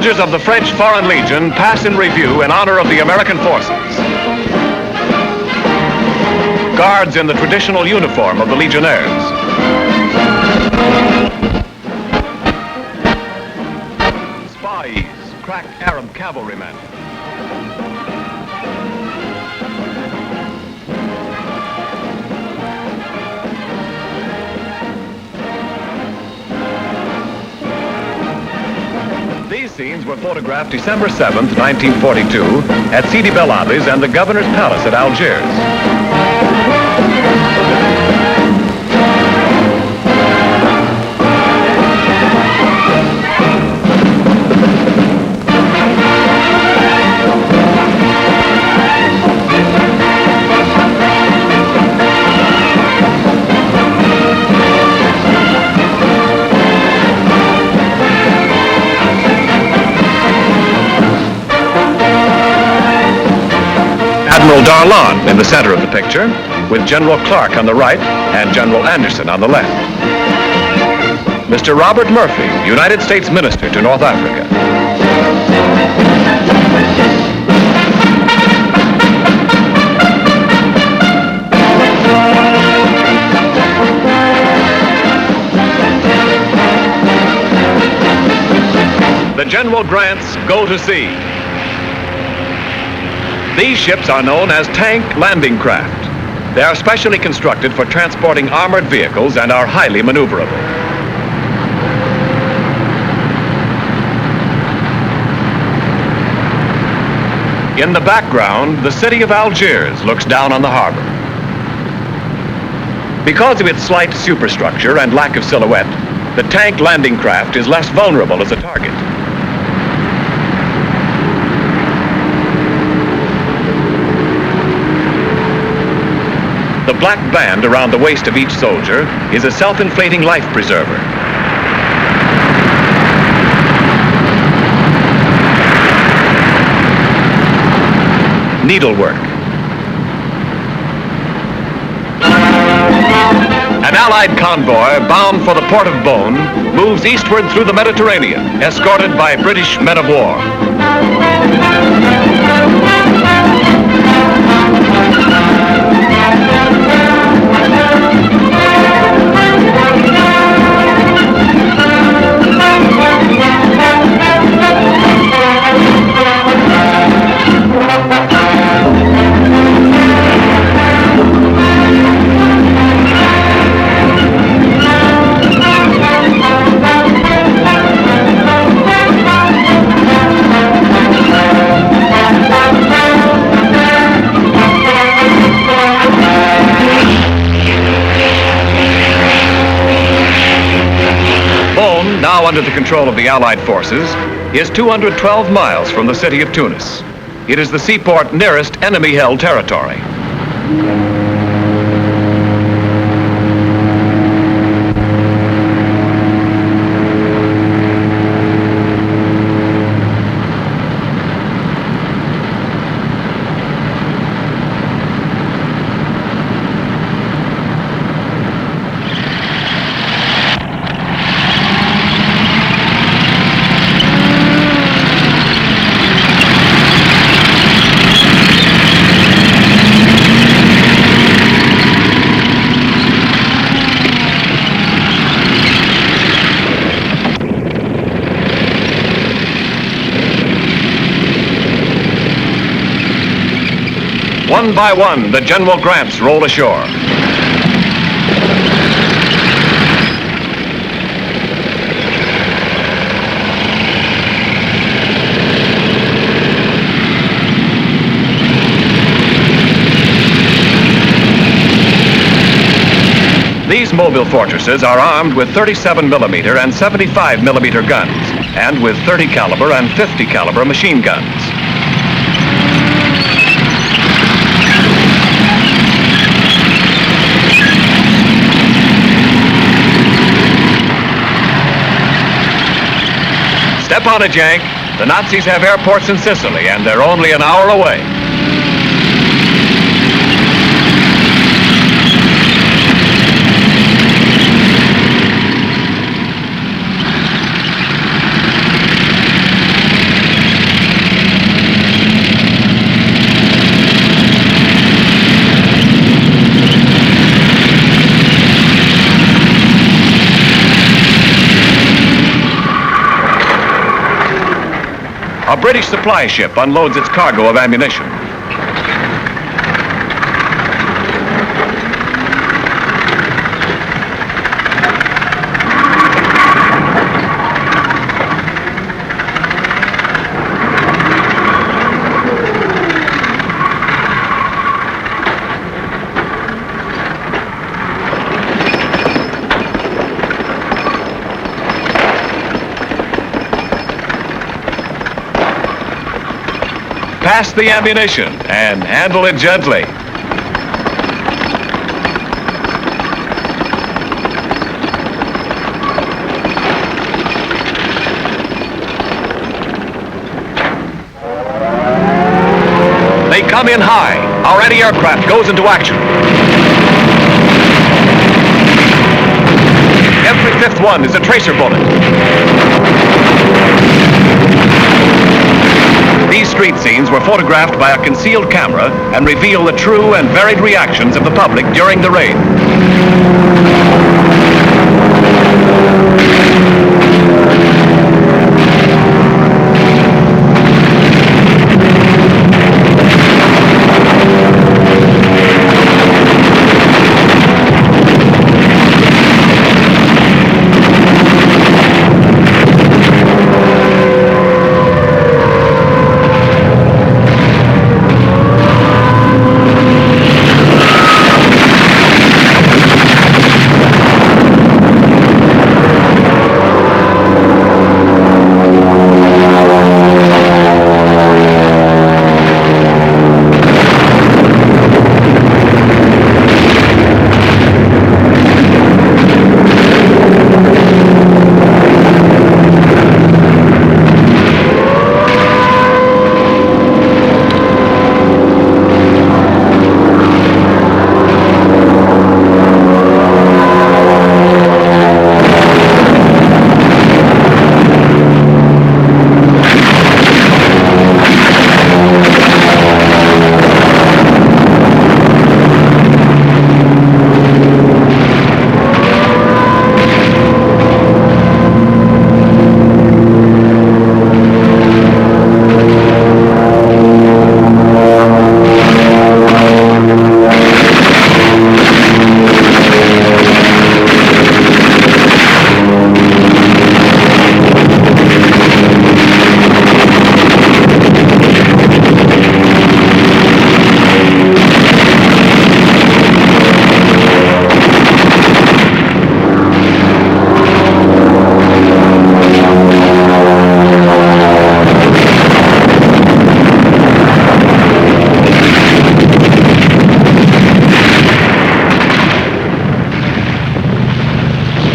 soldiers of the French Foreign Legion pass in review in honor of the American forces. Guards in the traditional uniform of the Legionnaires. Spies, crack Arab cavalrymen. These scenes were photographed December 7th, 1942, at Sidi Bel Abbes and the Governor's Palace at Algiers. Admiral Darlan in the center of the picture, with General Clark on the right and General Anderson on the left. Mr. Robert Murphy, United States Minister to North Africa. The General Grants go to sea. These ships are known as tank landing craft. They are specially constructed for transporting armored vehicles and are highly maneuverable. In the background, the city of Algiers looks down on the harbor. Because of its slight superstructure and lack of silhouette, the tank landing craft is less vulnerable as a target. The black band around the waist of each soldier is a self-inflating life preserver. Needlework. An Allied convoy bound for the port of Beaune moves eastward through the Mediterranean, escorted by British men of war. Now under the control of the Allied forces, is 212 miles from the city of Tunis. It is the seaport nearest enemy-held territory. One by one, the General Grants roll ashore. These mobile fortresses are armed with 37mm and 75mm guns, and with 30 caliber and 50 caliber machine guns. Step on it, Jank. The Nazis have airports in Sicily, and they're only an hour away. British supply ship unloads its cargo of ammunition. Pass the ammunition and handle it gently. They come in high. Our anti-aircraft goes into action. Every fifth one is a tracer bullet. These street scenes were photographed by a concealed camera and reveal the true and varied reactions of the public during the raid.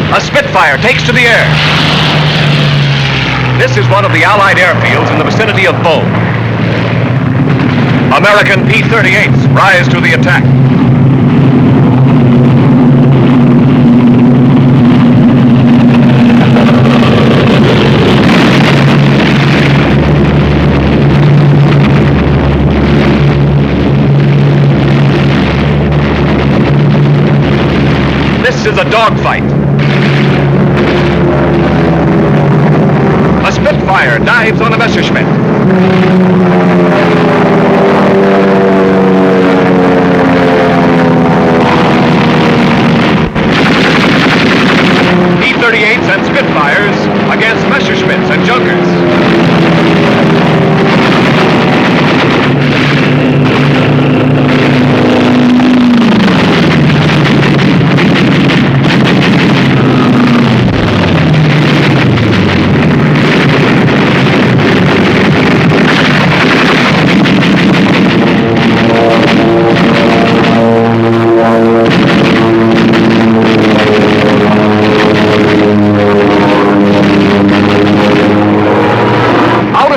A Spitfire takes to the air. This is one of the Allied airfields in the vicinity of Bow. American P-38s rise to the attack. This is a dogfight. A Spitfire dives on a Messerschmitt. P-38s and Spitfires against Messerschmitts and Junkers.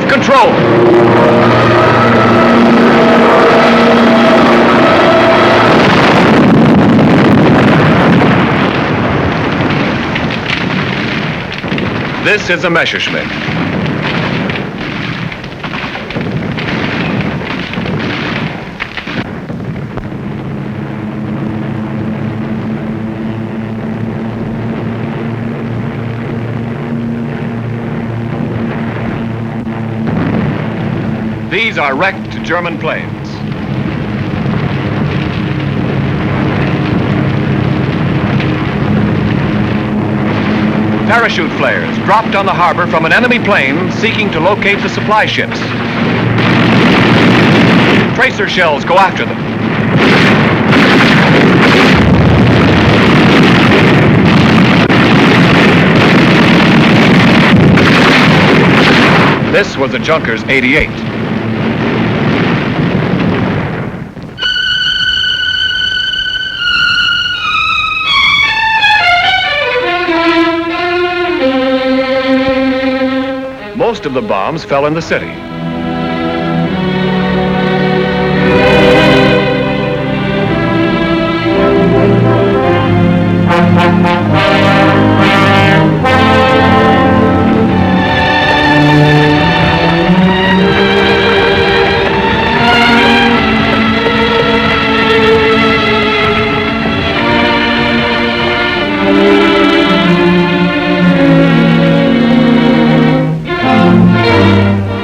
Control. This is a Messerschmitt. These are wrecked German planes. Parachute flares dropped on the harbor from an enemy plane seeking to locate the supply ships. Tracer shells go after them. This was the Junkers 88. Most of the bombs fell in the city.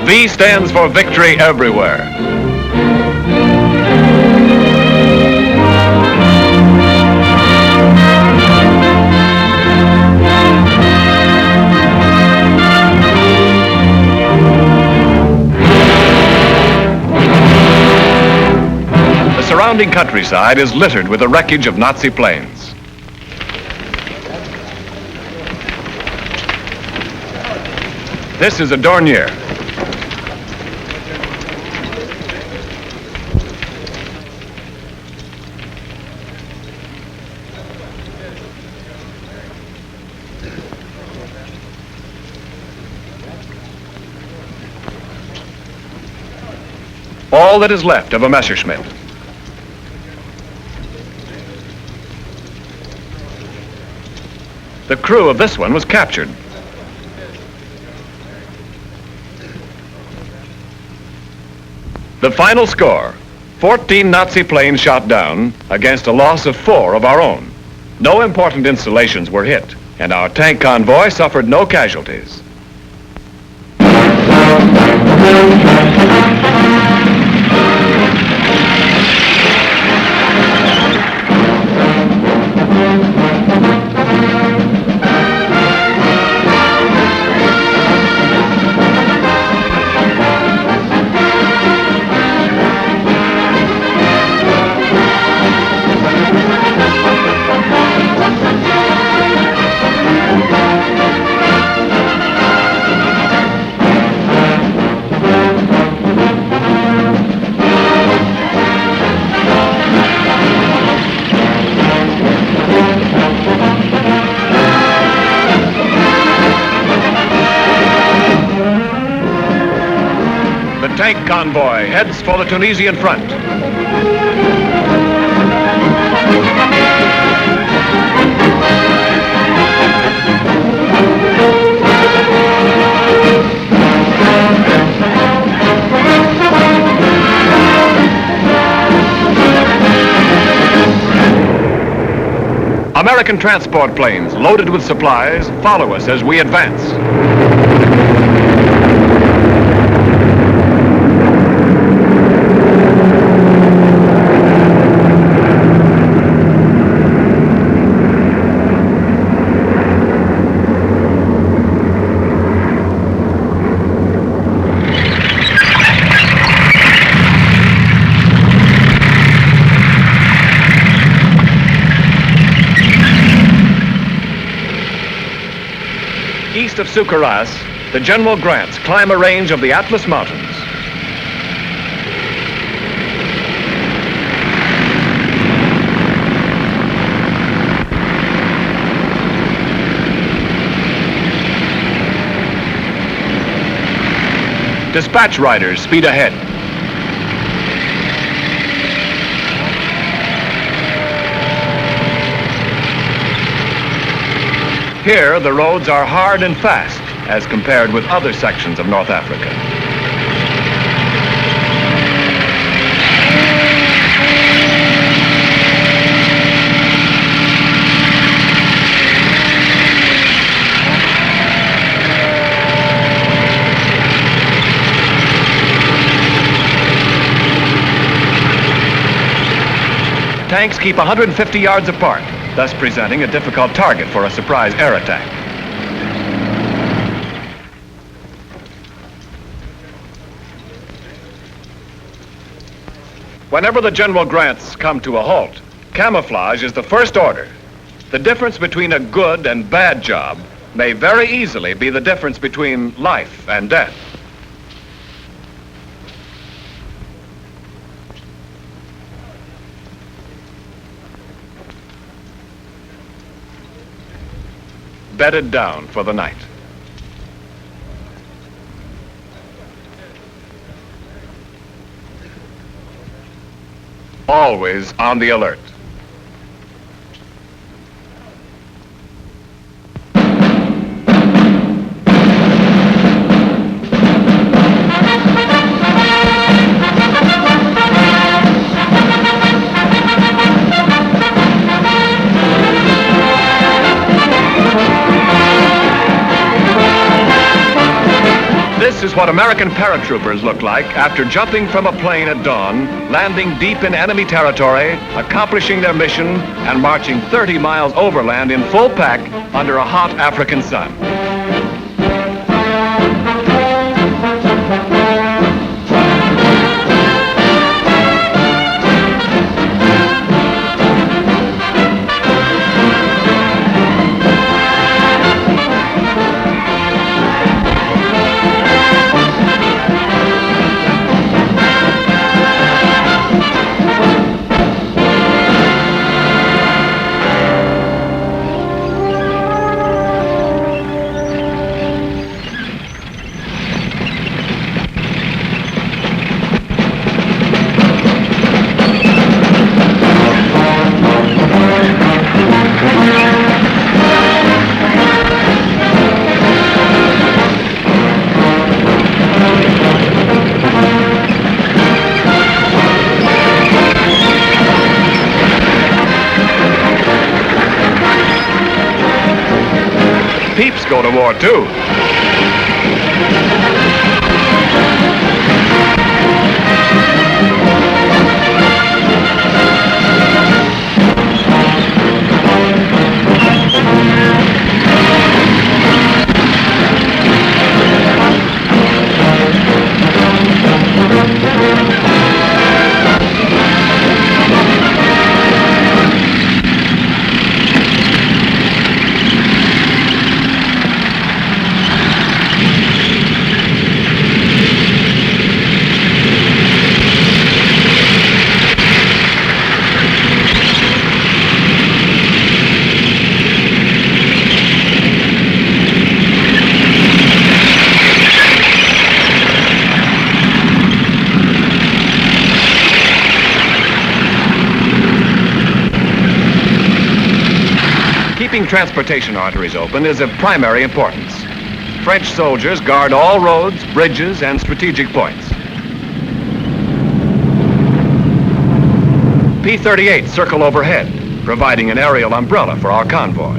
V stands for victory everywhere. The surrounding countryside is littered with the wreckage of Nazi planes. This is a Dornier. All that is left of a Messerschmitt. The crew of this one was captured. The final score, 14 Nazi planes shot down against a loss of 4 of our own. No important installations were hit, and our tank convoy suffered no casualties. The tank convoy heads for the Tunisian front. American transport planes loaded with supplies follow us as we advance. East of Sucaras, the General Grants climb a range of the Atlas Mountains. Dispatch riders speed ahead. Here, the roads are hard and fast as compared with other sections of North Africa. tanks keep 150 yards apart, thus presenting a difficult target for a surprise air attack. Whenever the General Grants come to a halt, camouflage is the first order. The difference between a good and bad job may very easily be the difference between life and death. Bedded down for the night. Always on the alert. This is what American paratroopers look like after jumping from a plane at dawn, landing deep in enemy territory, accomplishing their mission, and marching 30 miles overland in full pack under a hot African sun. Peeps go to war too. Keeping transportation arteries open is of primary importance. French soldiers guard all roads, bridges, and strategic points. P-38 circle overhead, providing an aerial umbrella for our convoy.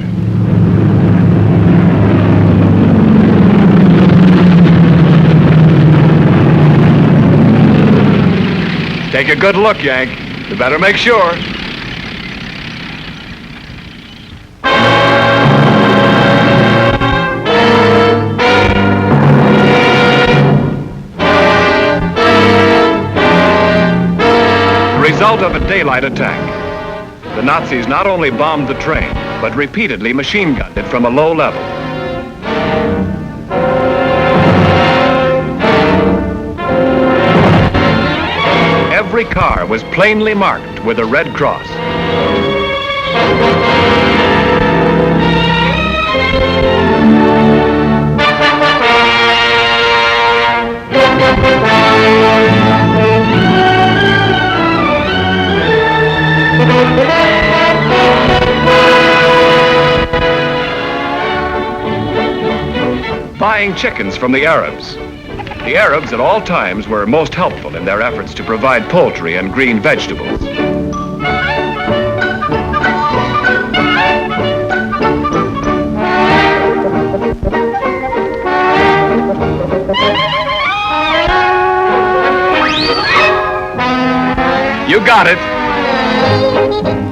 Take a good look, Yank. You better make sure. Result of a daylight attack. The Nazis not only bombed the train, but repeatedly machine gunned it from a low level. Every car was plainly marked with a red cross. Buying chickens from the Arabs. The Arabs at all times were most helpful in their efforts to provide poultry and green vegetables. You got it.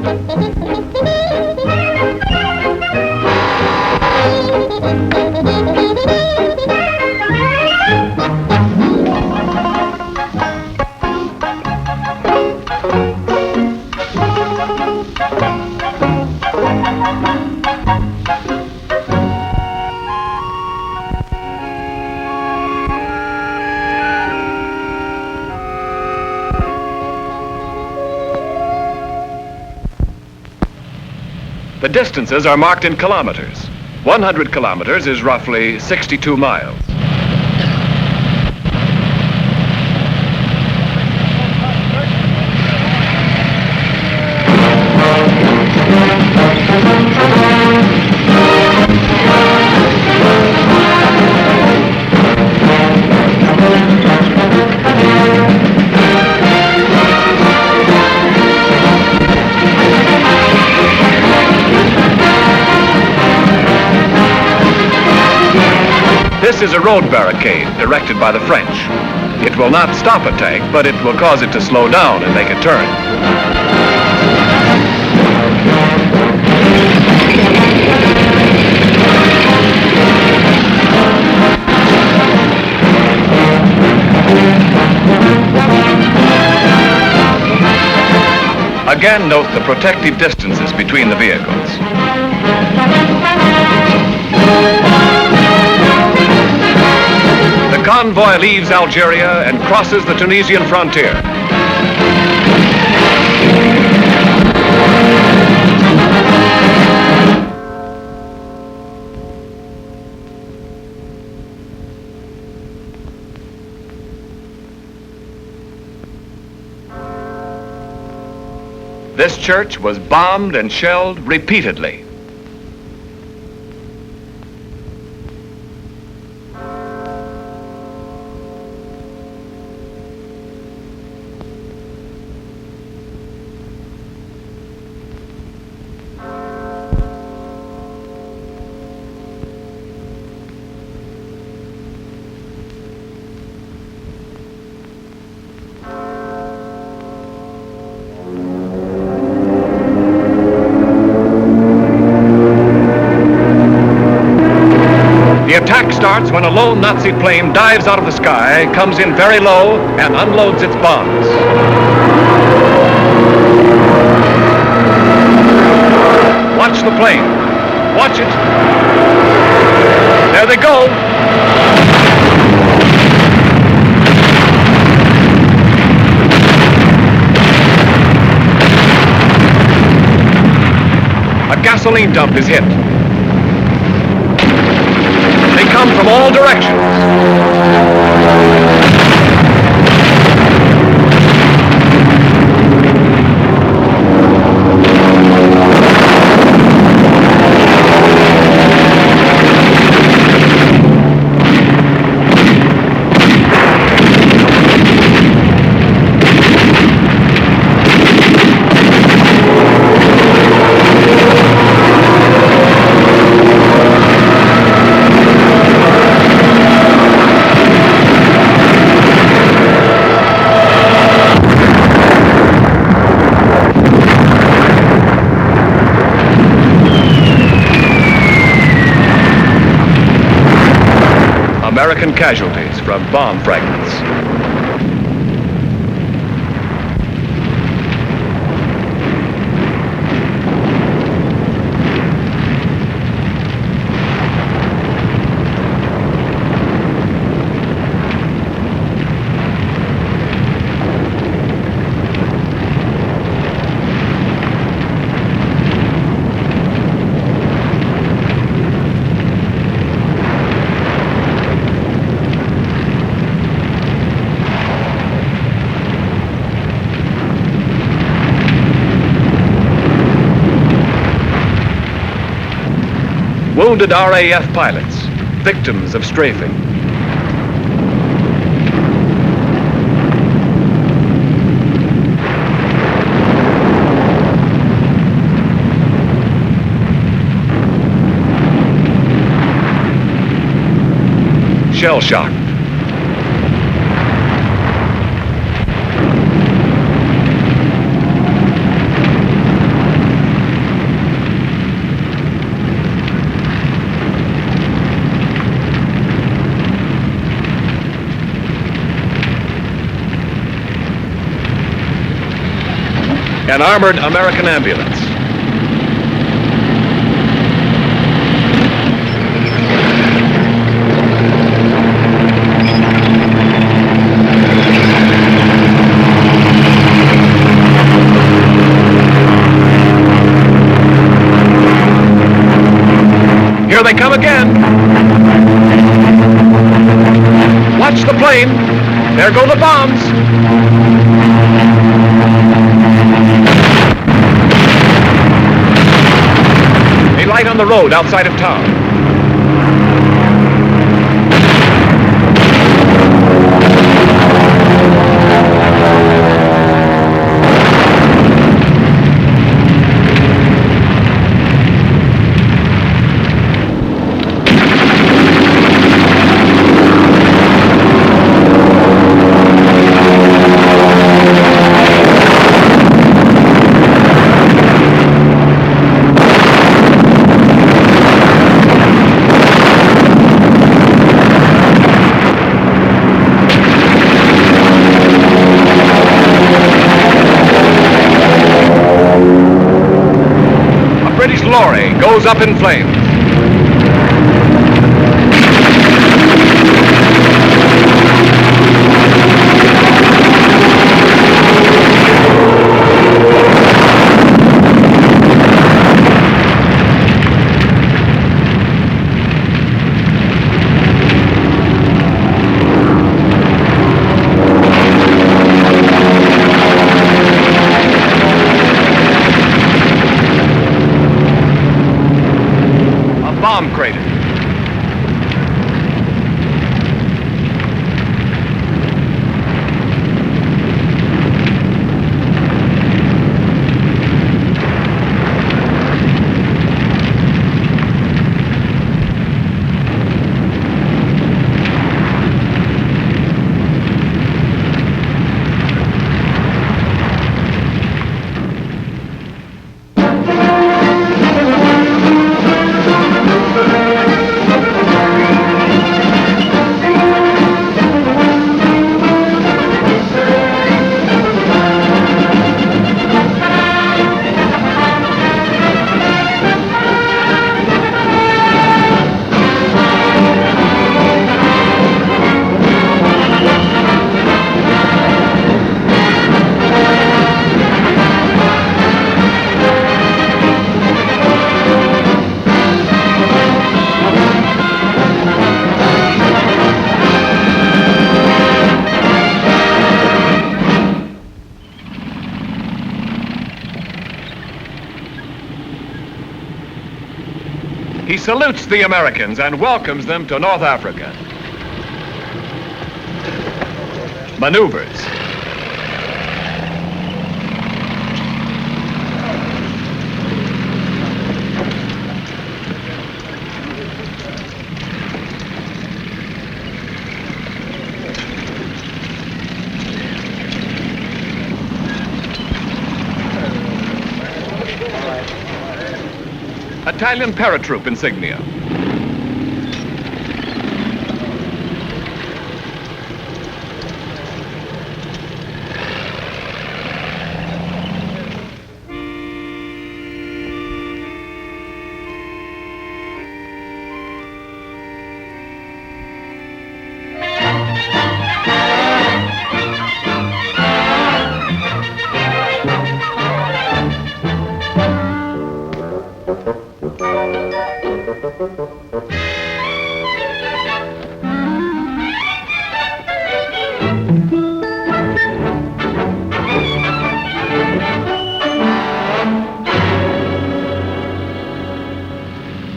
The distances are marked in kilometers. 100 kilometers is roughly 62 miles. This is a road barricade erected by the French. It will not stop a tank, but it will cause it to slow down and make a turn. Again, note the protective distances between the vehicles. The convoy leaves Algeria and crosses the Tunisian frontier. This church was bombed and shelled repeatedly. The attack starts when a lone Nazi plane dives out of the sky, comes in very low, and unloads its bombs. Watch the plane. Watch it. There they go. A gasoline dump is hit. They come from all directions. American casualties from bomb fragments. Wounded RAF pilots, victims of strafing. Shell shock. An armored American ambulance. Here they come again. Watch the plane. There go the bombs. They light on the road outside of town. Lorry goes up in flames. Bomb crater. He salutes the Americans and welcomes them to North Africa. Maneuvers. Italian paratroop insignia.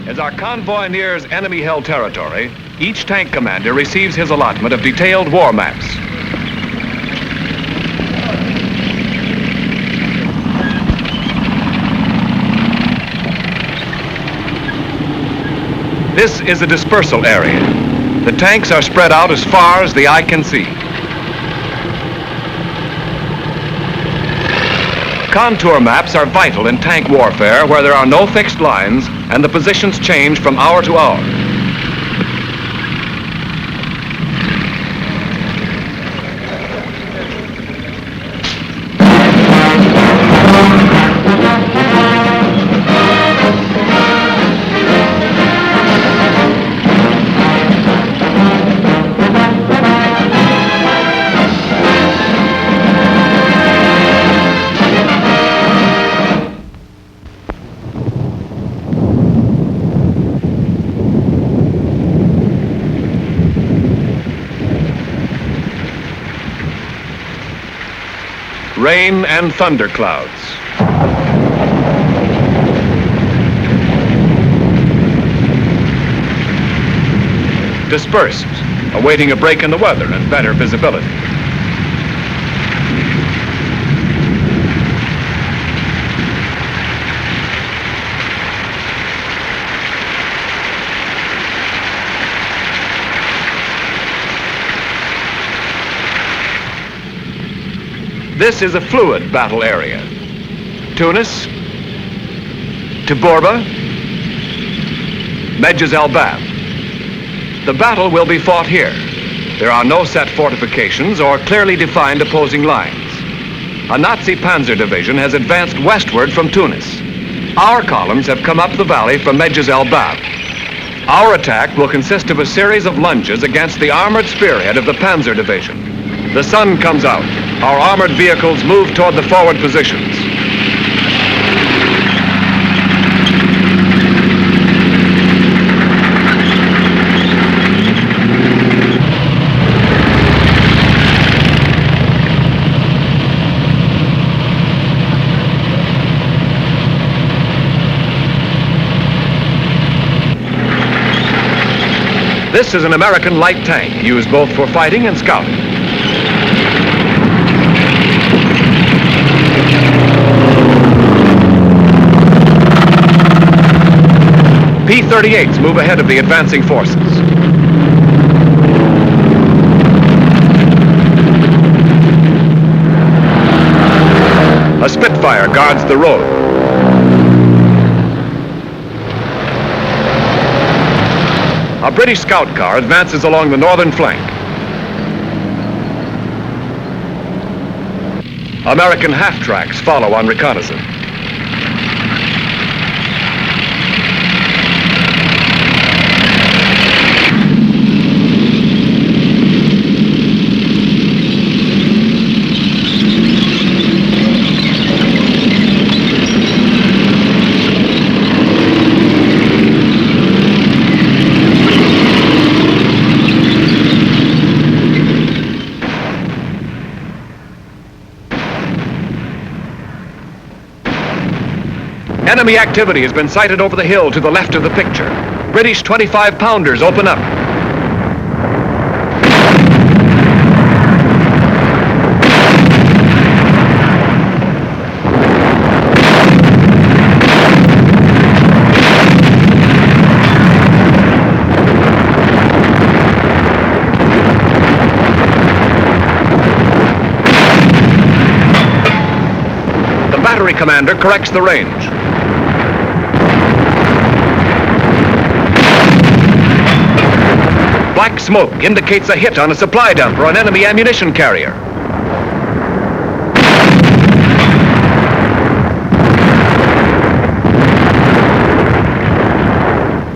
As our convoy nears enemy-held territory, each tank commander receives his allotment of detailed war maps. This is a dispersal area. The tanks are spread out as far as the eye can see. Contour maps are vital in tank warfare where there are no fixed lines and the positions change from hour to hour. rain and thunder clouds. Dispersed, awaiting a break in the weather and better visibility. This is a fluid battle area. Tunis, Tiburba, Medjez el-Bab. The battle will be fought here. There are no set fortifications or clearly defined opposing lines. A Nazi panzer division has advanced westward from Tunis. Our columns have come up the valley from Medjez el-Bab. Our attack will consist of a series of lunges against the armored spearhead of the panzer division. The sun comes out. Our armored vehicles move toward the forward positions. This is an American light tank used both for fighting and scouting. P-38s move ahead of the advancing forces. A Spitfire guards the road. A British scout car advances along the northern flank. American half-tracks follow on reconnaissance. Enemy activity has been sighted over the hill to the left of the picture. British 25-pounders open up. The battery commander corrects the range. Black smoke indicates a hit on a supply dump or an enemy ammunition carrier.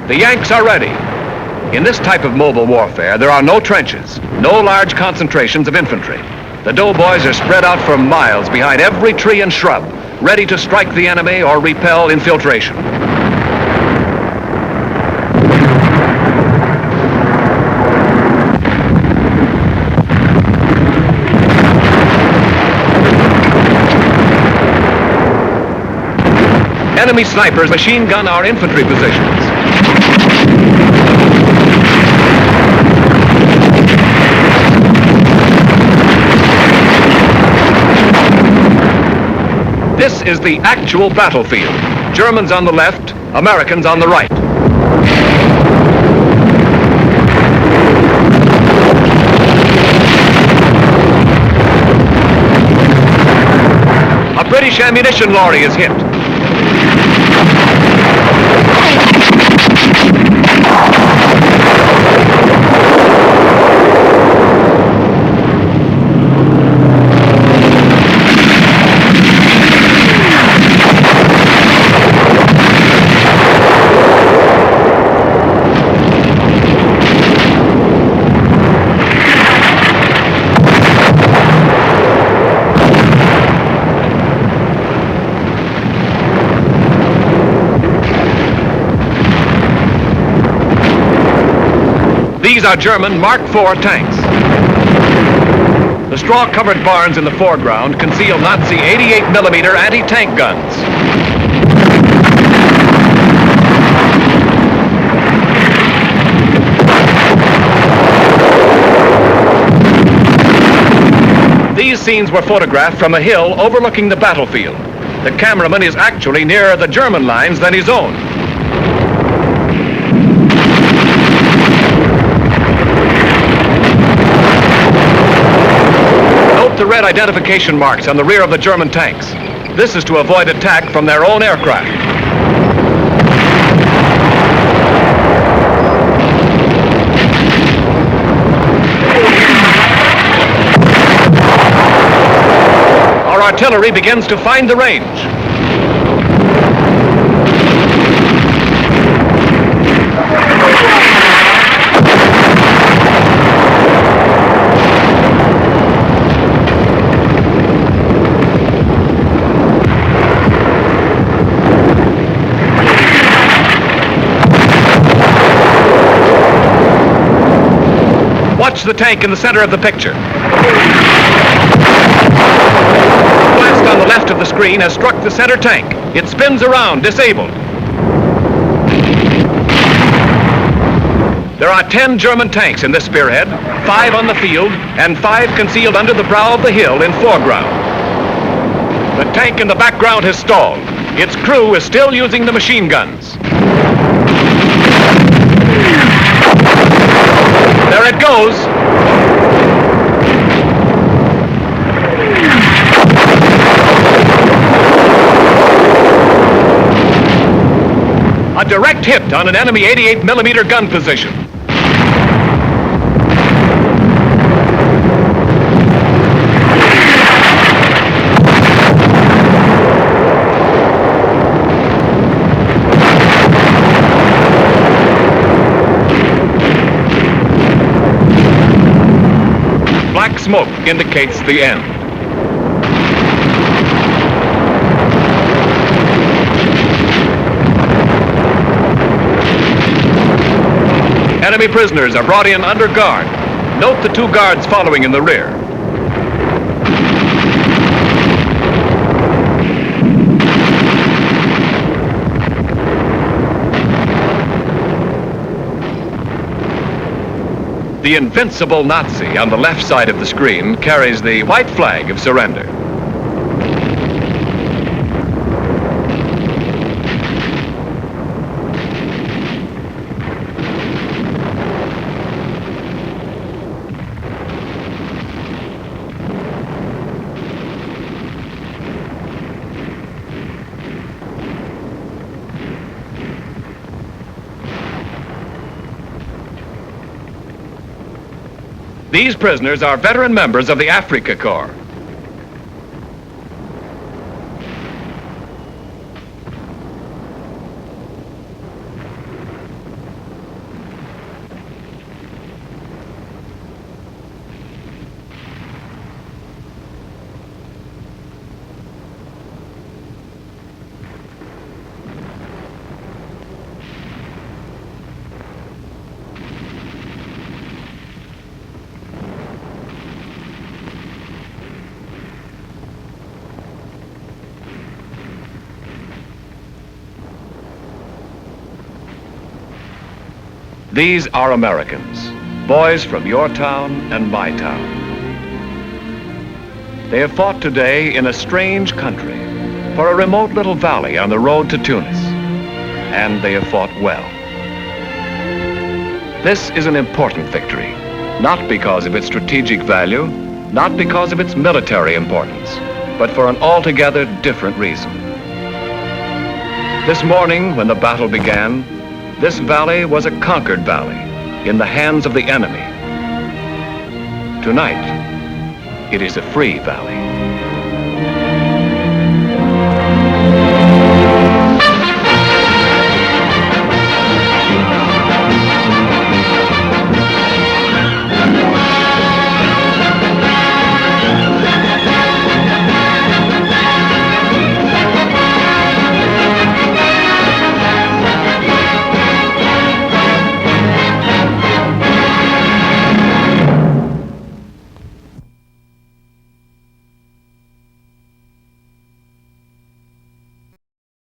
The Yanks are ready. In this type of mobile warfare, there are no trenches, no large concentrations of infantry. The doughboys are spread out for miles behind every tree and shrub, ready to strike the enemy or repel infiltration. Enemy snipers machine gun our infantry positions. This is the actual battlefield. Germans on the left, Americans on the right. A British ammunition lorry is hit. These are German Mark IV tanks. The straw-covered barns in the foreground conceal Nazi 88mm anti-tank guns. These scenes were photographed from a hill overlooking the battlefield. The cameraman is actually nearer the German lines than his own. Note the red identification marks on the rear of the German tanks. This is to avoid attack from their own aircraft. Our artillery begins to find the range. Watch the tank in the center of the picture. Blast on the left of the screen has struck the center tank. It spins around, disabled. There are 10 German tanks in this spearhead, 5 on the field, and 5 concealed under the brow of the hill in foreground. The tank in the background has stalled. Its crew is still using the machine guns. There it goes. A direct hit on an enemy 88mm gun position. Black smoke indicates the end. Enemy prisoners are brought in under guard. Note the 2 guards following in the rear. The invincible Nazi on the left side of the screen carries the white flag of surrender. These prisoners are veteran members of the Afrika Corps. These are Americans, boys from your town and my town. They have fought today in a strange country for a remote little valley on the road to Tunis, and they have fought well. This is an important victory, not because of its strategic value, not because of its military importance, but for an altogether different reason. This morning, when the battle began, this valley was a conquered valley in the hands of the enemy. Tonight, it is a free valley.